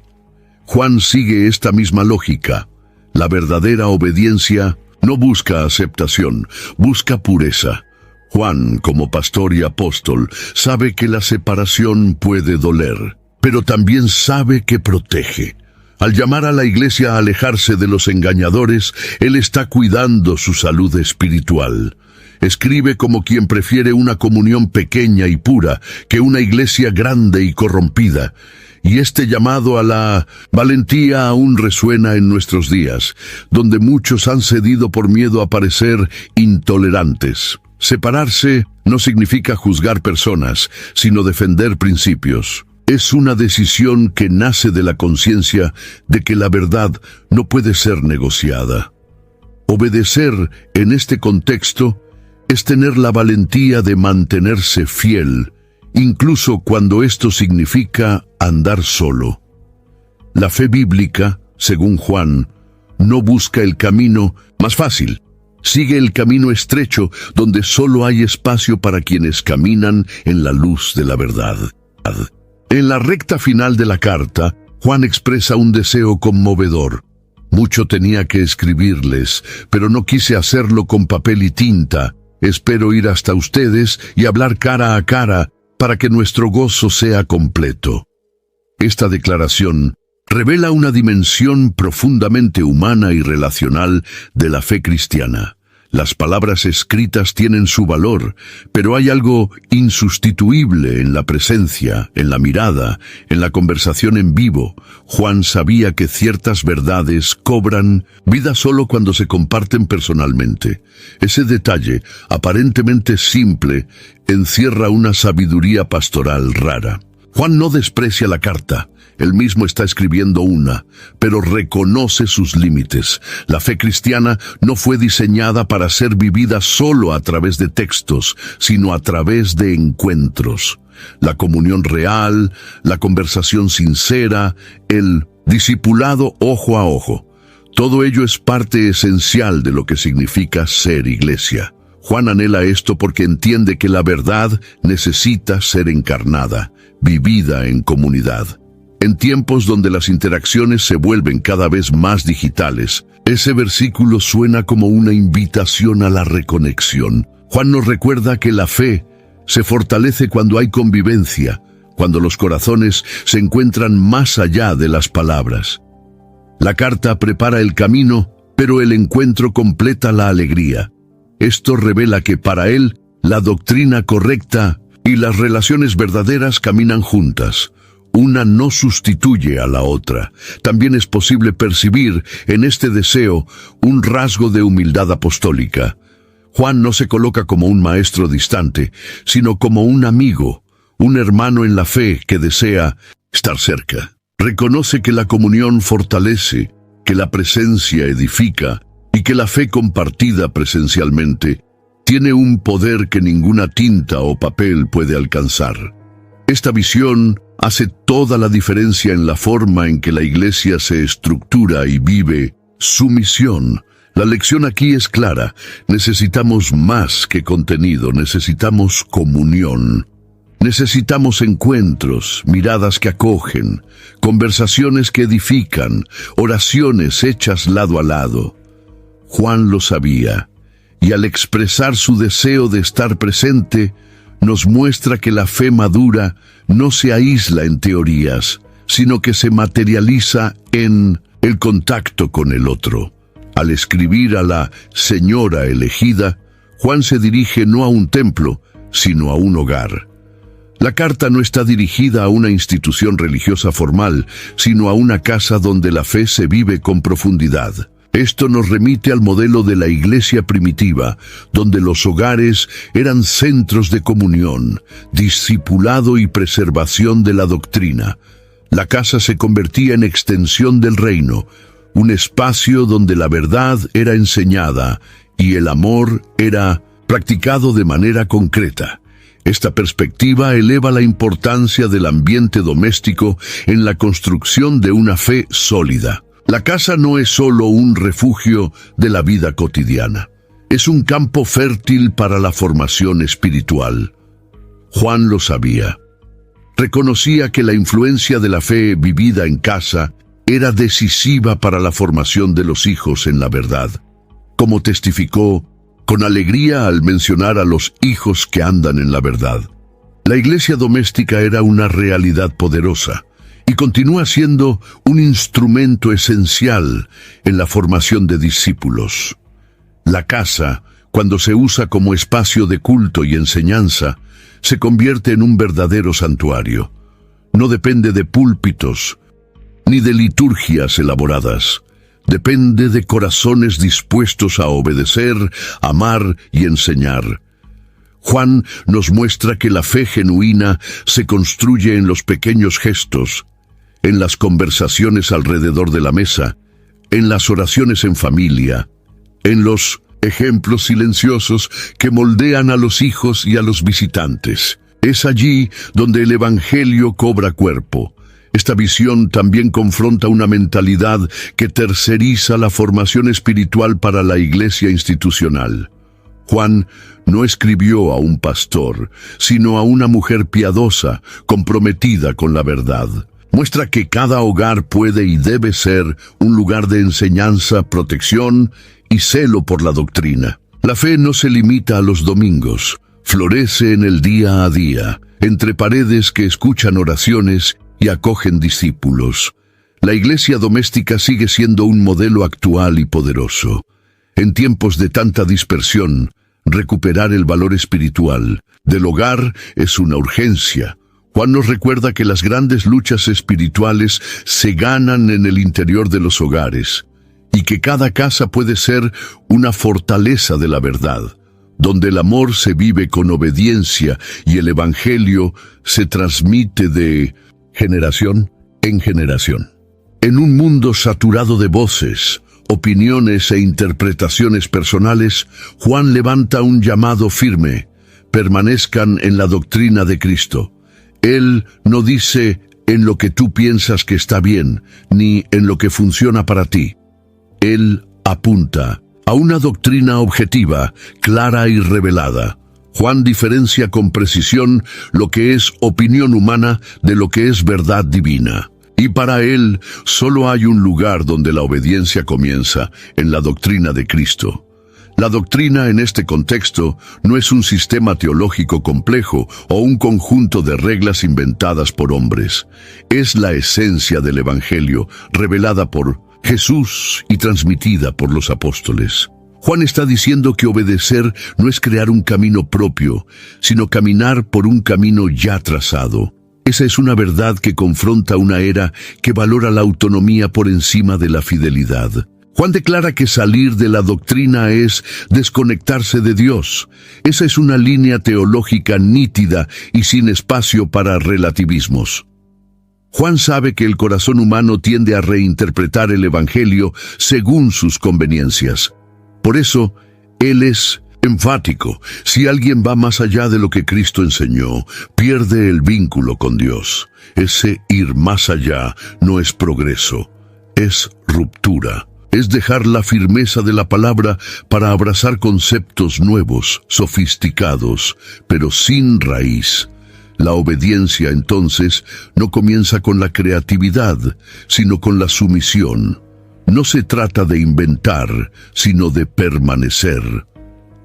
Juan sigue esta misma lógica. La verdadera obediencia no busca aceptación, busca pureza. Juan, como pastor y apóstol, sabe que la separación puede doler, pero también sabe que protege. Al llamar a la iglesia a alejarse de los engañadores, él está cuidando su salud espiritual. Escribe como quien prefiere una comunión pequeña y pura que una iglesia grande y corrompida. Y este llamado a la valentía aún resuena en nuestros días, donde muchos han cedido por miedo a parecer intolerantes. Separarse no significa juzgar personas, sino defender principios. Es una decisión que nace de la conciencia de que la verdad no puede ser negociada. Obedecer en este contexto es tener la valentía de mantenerse fiel, incluso cuando esto significa andar solo. La fe bíblica, según Juan, no busca el camino más fácil. Sigue el camino estrecho donde solo hay espacio para quienes caminan en la luz de la verdad. En la recta final de la carta, Juan expresa un deseo conmovedor. Mucho tenía que escribirles, pero no quise hacerlo con papel y tinta. Espero ir hasta ustedes y hablar cara a cara para que nuestro gozo sea completo. Esta declaración revela una dimensión profundamente humana y relacional de la fe cristiana. Las palabras escritas tienen su valor, pero hay algo insustituible en la presencia, en la mirada, en la conversación en vivo. Juan sabía que ciertas verdades cobran vida solo cuando se comparten personalmente. Ese detalle, aparentemente simple, encierra una sabiduría pastoral rara. Juan no desprecia la carta. Él mismo está escribiendo una, pero reconoce sus límites. La fe cristiana no fue diseñada para ser vivida solo a través de textos, sino a través de encuentros. La comunión real, la conversación sincera, el discipulado ojo a ojo. Todo ello es parte esencial de lo que significa ser iglesia. Juan anhela esto porque entiende que la verdad necesita ser encarnada, vivida en comunidad. En tiempos donde las interacciones se vuelven cada vez más digitales, ese versículo suena como una invitación a la reconexión. Juan nos recuerda que la fe se fortalece cuando hay convivencia, cuando los corazones se encuentran más allá de las palabras. La carta prepara el camino, pero el encuentro completa la alegría. Esto revela que para él, la doctrina correcta y las relaciones verdaderas caminan juntas. Una no sustituye a la otra. También es posible percibir en este deseo un rasgo de humildad apostólica. Juan no se coloca como un maestro distante, sino como un amigo, un hermano en la fe que desea estar cerca. Reconoce que la comunión fortalece, que la presencia edifica y que la fe compartida presencialmente tiene un poder que ninguna tinta o papel puede alcanzar. Esta visión hace toda la diferencia en la forma en que la iglesia se estructura y vive su misión. La lección aquí es clara. Necesitamos más que contenido, necesitamos comunión. Necesitamos encuentros, miradas que acogen, conversaciones que edifican, oraciones hechas lado a lado. Juan lo sabía, y al expresar su deseo de estar presente, nos muestra que la fe madura no se aísla en teorías, sino que se materializa en el contacto con el otro. Al escribir a la señora elegida, Juan se dirige no a un templo, sino a un hogar. La carta no está dirigida a una institución religiosa formal, sino a una casa donde la fe se vive con profundidad. Esto nos remite al modelo de la iglesia primitiva, donde los hogares eran centros de comunión, discipulado y preservación de la doctrina. La casa se convertía en extensión del reino, un espacio donde la verdad era enseñada y el amor era practicado de manera concreta. Esta perspectiva eleva la importancia del ambiente doméstico en la construcción de una fe sólida. La casa no es solo un refugio de la vida cotidiana, es un campo fértil para la formación espiritual. Juan lo sabía. Reconocía que la influencia de la fe vivida en casa era decisiva para la formación de los hijos en la verdad, como testificó con alegría al mencionar a los hijos que andan en la verdad. La iglesia doméstica era una realidad poderosa, y continúa siendo un instrumento esencial en la formación de discípulos. La casa, cuando se usa como espacio de culto y enseñanza, se convierte en un verdadero santuario. No depende de púlpitos, ni de liturgias elaboradas. Depende de corazones dispuestos a obedecer, amar y enseñar. Juan nos muestra que la fe genuina se construye en los pequeños gestos, en las conversaciones alrededor de la mesa, en las oraciones en familia, en los ejemplos silenciosos que moldean a los hijos y a los visitantes. Es allí donde el Evangelio cobra cuerpo. Esta visión también confronta una mentalidad que terceriza la formación espiritual para la iglesia institucional. Juan no escribió a un pastor, sino a una mujer piadosa, comprometida con la verdad. Muestra que cada hogar puede y debe ser un lugar de enseñanza, protección y celo por la doctrina. La fe no se limita a los domingos, florece en el día a día, entre paredes que escuchan oraciones y acogen discípulos. La iglesia doméstica sigue siendo un modelo actual y poderoso. En tiempos de tanta dispersión, recuperar el valor espiritual del hogar es una urgencia. Juan nos recuerda que las grandes luchas espirituales se ganan en el interior de los hogares y que cada casa puede ser una fortaleza de la verdad, donde el amor se vive con obediencia y el Evangelio se transmite de generación en generación. En un mundo saturado de voces, opiniones e interpretaciones personales, Juan levanta un llamado firme: permanezcan en la doctrina de Cristo. Él no dice en lo que tú piensas que está bien, ni en lo que funciona para ti. Él apunta a una doctrina objetiva, clara y revelada. Juan diferencia con precisión lo que es opinión humana de lo que es verdad divina. Y para él solo hay un lugar donde la obediencia comienza, en la doctrina de Cristo. La doctrina en este contexto no es un sistema teológico complejo o un conjunto de reglas inventadas por hombres. Es la esencia del Evangelio, revelada por Jesús y transmitida por los apóstoles. Juan está diciendo que obedecer no es crear un camino propio, sino caminar por un camino ya trazado. Esa es una verdad que confronta una era que valora la autonomía por encima de la fidelidad. Juan declara que salir de la doctrina es desconectarse de Dios. Esa es una línea teológica nítida y sin espacio para relativismos. Juan sabe que el corazón humano tiende a reinterpretar el Evangelio según sus conveniencias. Por eso, él es enfático: si alguien va más allá de lo que Cristo enseñó, pierde el vínculo con Dios. Ese ir más allá no es progreso, es ruptura. Es dejar la firmeza de la palabra para abrazar conceptos nuevos, sofisticados, pero sin raíz. La obediencia, entonces, no comienza con la creatividad, sino con la sumisión. No se trata de inventar, sino de permanecer.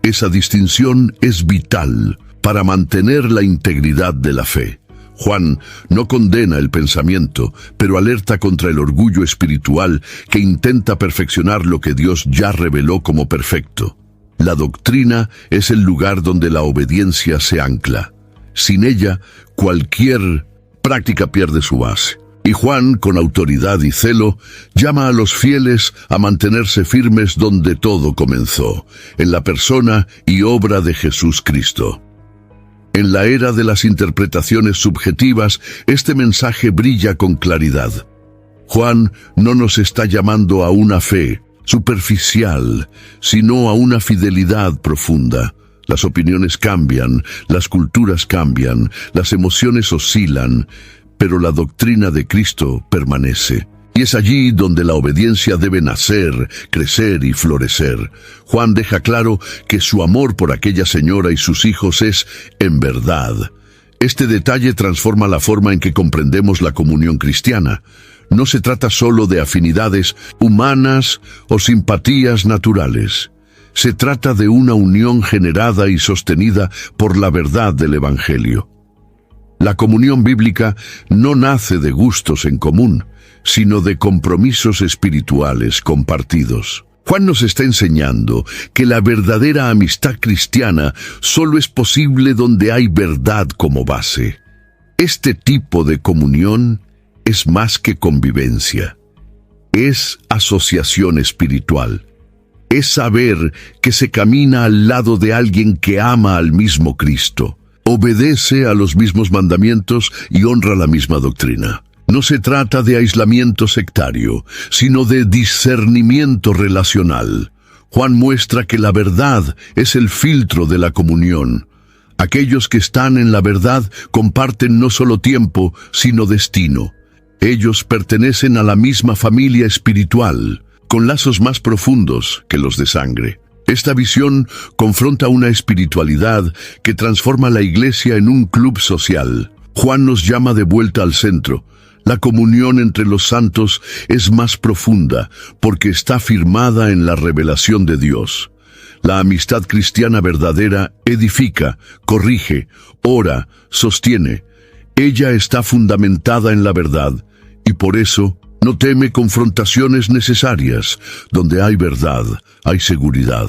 Esa distinción es vital para mantener la integridad de la fe. Juan no condena el pensamiento, pero alerta contra el orgullo espiritual que intenta perfeccionar lo que Dios ya reveló como perfecto. La doctrina es el lugar donde la obediencia se ancla. Sin ella, cualquier práctica pierde su base. Y Juan, con autoridad y celo, llama a los fieles a mantenerse firmes donde todo comenzó, en la persona y obra de Jesús Cristo. En la era de las interpretaciones subjetivas, este mensaje brilla con claridad. Juan no nos está llamando a una fe superficial, sino a una fidelidad profunda. Las opiniones cambian, las culturas cambian, las emociones oscilan, pero la doctrina de Cristo permanece. Y es allí donde la obediencia debe nacer, crecer y florecer. Juan deja claro que su amor por aquella señora y sus hijos es en verdad. Este detalle transforma la forma en que comprendemos la comunión cristiana. No se trata solo de afinidades humanas o simpatías naturales. Se trata de una unión generada y sostenida por la verdad del Evangelio. La comunión bíblica no nace de gustos en común, sino de compromisos espirituales compartidos. Juan nos está enseñando que la verdadera amistad cristiana solo es posible donde hay verdad como base. Este tipo de comunión es más que convivencia. Es asociación espiritual. Es saber que se camina al lado de alguien que ama al mismo Cristo, obedece a los mismos mandamientos y honra la misma doctrina. No se trata de aislamiento sectario, sino de discernimiento relacional. Juan muestra que la verdad es el filtro de la comunión. Aquellos que están en la verdad comparten no solo tiempo, sino destino. Ellos pertenecen a la misma familia espiritual, con lazos más profundos que los de sangre. Esta visión confronta una espiritualidad que transforma la iglesia en un club social. Juan nos llama de vuelta al centro. La comunión entre los santos es más profunda porque está firmada en la revelación de Dios. La amistad cristiana verdadera edifica, corrige, ora, sostiene. Ella está fundamentada en la verdad y por eso no teme confrontaciones necesarias. Donde hay verdad, hay seguridad.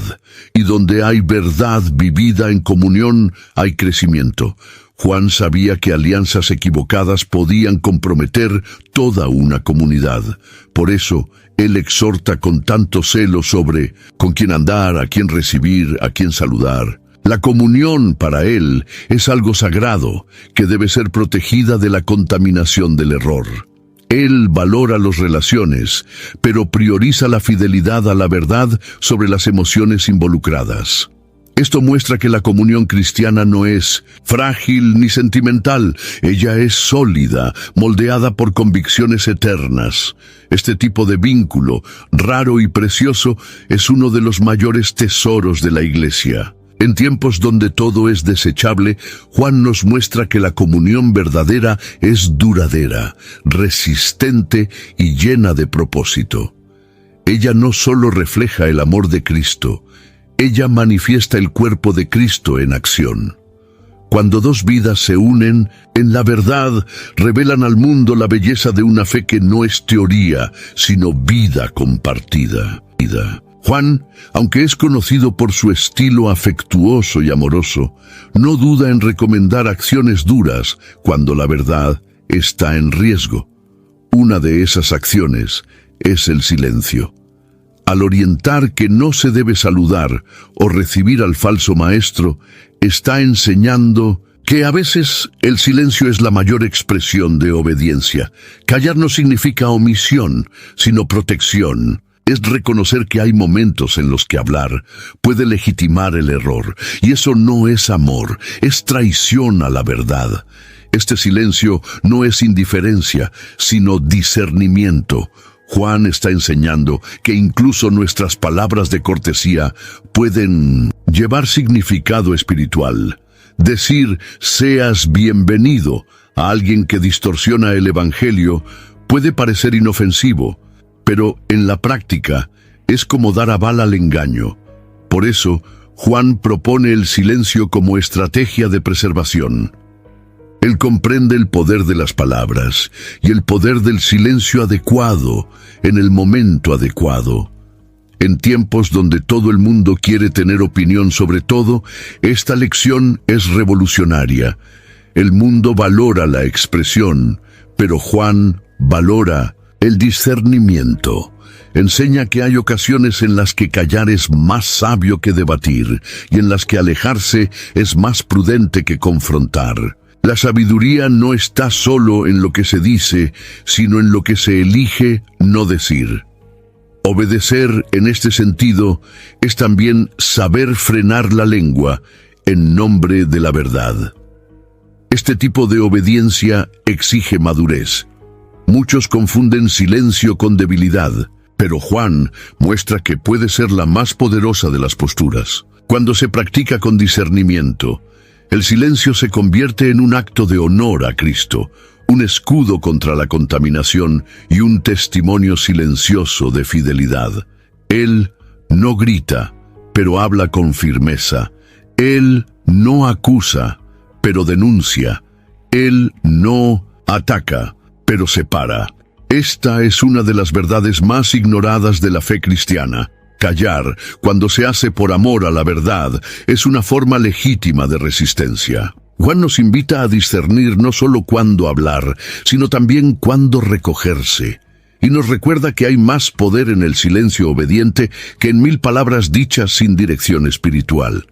Y donde hay verdad vivida en comunión, hay crecimiento. Juan sabía que alianzas equivocadas podían comprometer toda una comunidad. Por eso, él exhorta con tanto celo sobre con quién andar, a quién recibir, a quién saludar. La comunión para él es algo sagrado que debe ser protegida de la contaminación del error. Él valora las relaciones, pero prioriza la fidelidad a la verdad sobre las emociones involucradas. Esto muestra que la comunión cristiana no es frágil ni sentimental. Ella es sólida, moldeada por convicciones eternas. Este tipo de vínculo, raro y precioso, es uno de los mayores tesoros de la Iglesia. En tiempos donde todo es desechable, Juan nos muestra que la comunión verdadera es duradera, resistente y llena de propósito. Ella no solo refleja el amor de Cristo, ella manifiesta el cuerpo de Cristo en acción. Cuando dos vidas se unen, en la verdad, revelan al mundo la belleza de una fe que no es teoría, sino vida compartida. Juan, aunque es conocido por su estilo afectuoso y amoroso, no duda en recomendar acciones duras cuando la verdad está en riesgo. Una de esas acciones es el silencio. Al orientar que no se debe saludar o recibir al falso maestro, está enseñando que a veces el silencio es la mayor expresión de obediencia. Callar no significa omisión, sino protección. Es reconocer que hay momentos en los que hablar puede legitimar el error, y eso no es amor, es traición a la verdad. Este silencio no es indiferencia, sino discernimiento. Juan está enseñando que incluso nuestras palabras de cortesía pueden llevar significado espiritual. Decir "seas bienvenido" a alguien que distorsiona el evangelio puede parecer inofensivo, pero en la práctica es como dar aval al engaño. Por eso, Juan propone el silencio como estrategia de preservación. Él comprende el poder de las palabras y el poder del silencio adecuado en el momento adecuado. En tiempos donde todo el mundo quiere tener opinión sobre todo, esta lección es revolucionaria. El mundo valora la expresión, pero Juan valora el discernimiento. Enseña que hay ocasiones en las que callar es más sabio que debatir y en las que alejarse es más prudente que confrontar. La sabiduría no está solo en lo que se dice, sino en lo que se elige no decir. Obedecer en este sentido es también saber frenar la lengua en nombre de la verdad. Este tipo de obediencia exige madurez. Muchos confunden silencio con debilidad, pero Juan muestra que puede ser la más poderosa de las posturas. Cuando se practica con discernimiento, el silencio se convierte en un acto de honor a Cristo, un escudo contra la contaminación y un testimonio silencioso de fidelidad. Él no grita, pero habla con firmeza. Él no acusa, pero denuncia. Él no ataca, pero separa. Esta es una de las verdades más ignoradas de la fe cristiana. Callar, cuando se hace por amor a la verdad, es una forma legítima de resistencia. Juan nos invita a discernir no solo cuándo hablar, sino también cuándo recogerse. Y nos recuerda que hay más poder en el silencio obediente que en 1000 palabras dichas sin dirección espiritual.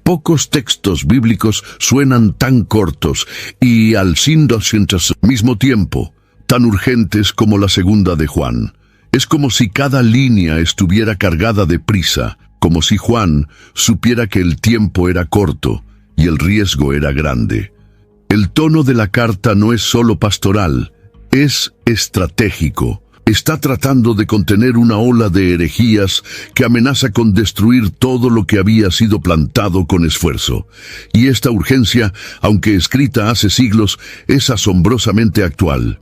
Pocos textos bíblicos suenan tan cortos y al mismo tiempo tan urgentes como la segunda de Juan. Es como si cada línea estuviera cargada de prisa, como si Juan supiera que el tiempo era corto y el riesgo era grande. El tono de la carta no es solo pastoral, es estratégico. Está tratando de contener una ola de herejías que amenaza con destruir todo lo que había sido plantado con esfuerzo. Y esta urgencia, aunque escrita hace siglos, es asombrosamente actual.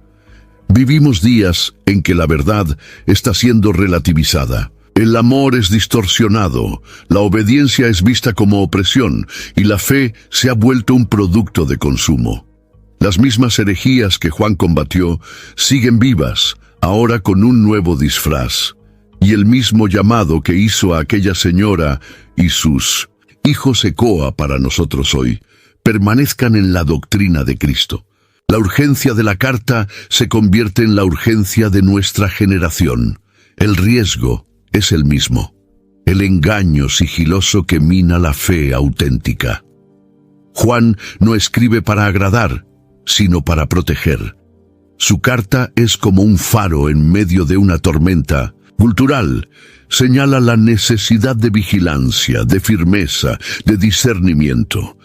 Vivimos días en que la verdad está siendo relativizada. El amor es distorsionado, la obediencia es vista como opresión y la fe se ha vuelto un producto de consumo. Las mismas herejías que Juan combatió siguen vivas, ahora con un nuevo disfraz. Y el mismo llamado que hizo a aquella señora y sus hijos ecoa para nosotros hoy: permanezcan en la doctrina de Cristo. La urgencia de la carta se convierte en la urgencia de nuestra generación. El riesgo es el mismo: el engaño sigiloso que mina la fe auténtica. Juan no escribe para agradar, sino para proteger. Su carta es como un faro en medio de una tormenta cultural. Señala la necesidad de vigilancia, de firmeza, de discernimiento.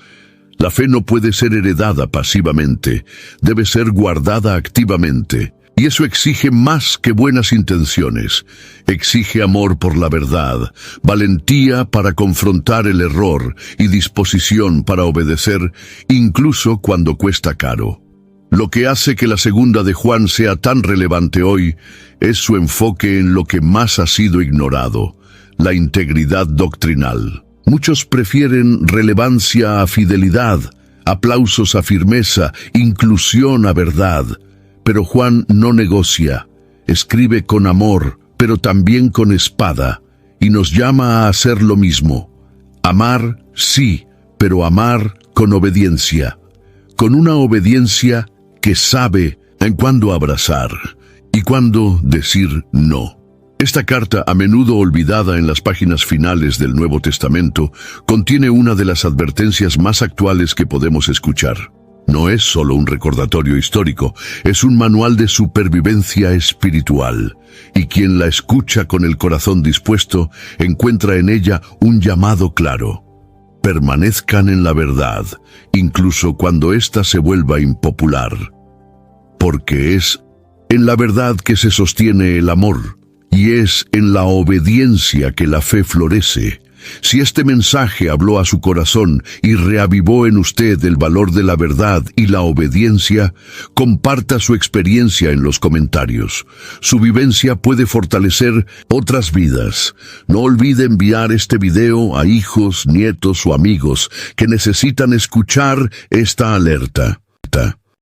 La fe no puede ser heredada pasivamente, debe ser guardada activamente. Y eso exige más que buenas intenciones. Exige amor por la verdad, valentía para confrontar el error y disposición para obedecer, incluso cuando cuesta caro. Lo que hace que la segunda de Juan sea tan relevante hoy es su enfoque en lo que más ha sido ignorado: la integridad doctrinal. Muchos prefieren relevancia a fidelidad, aplausos a firmeza, inclusión a verdad. Pero Juan no negocia, escribe con amor, pero también con espada, y nos llama a hacer lo mismo. Amar, sí, pero amar con obediencia. Con una obediencia que sabe en cuándo abrazar y cuándo decir no. Esta carta, a menudo olvidada en las páginas finales del Nuevo Testamento, contiene una de las advertencias más actuales que podemos escuchar. No es solo un recordatorio histórico, es un manual de supervivencia espiritual. Y quien la escucha con el corazón dispuesto, encuentra en ella un llamado claro: permanezcan en la verdad, incluso cuando ésta se vuelva impopular. Porque es en la verdad que se sostiene el amor, y es en la obediencia que la fe florece. Si este mensaje habló a su corazón y reavivó en usted el valor de la verdad y la obediencia, comparta su experiencia en los comentarios. Su vivencia puede fortalecer otras vidas. No olvide enviar este video a hijos, nietos o amigos que necesitan escuchar esta alerta.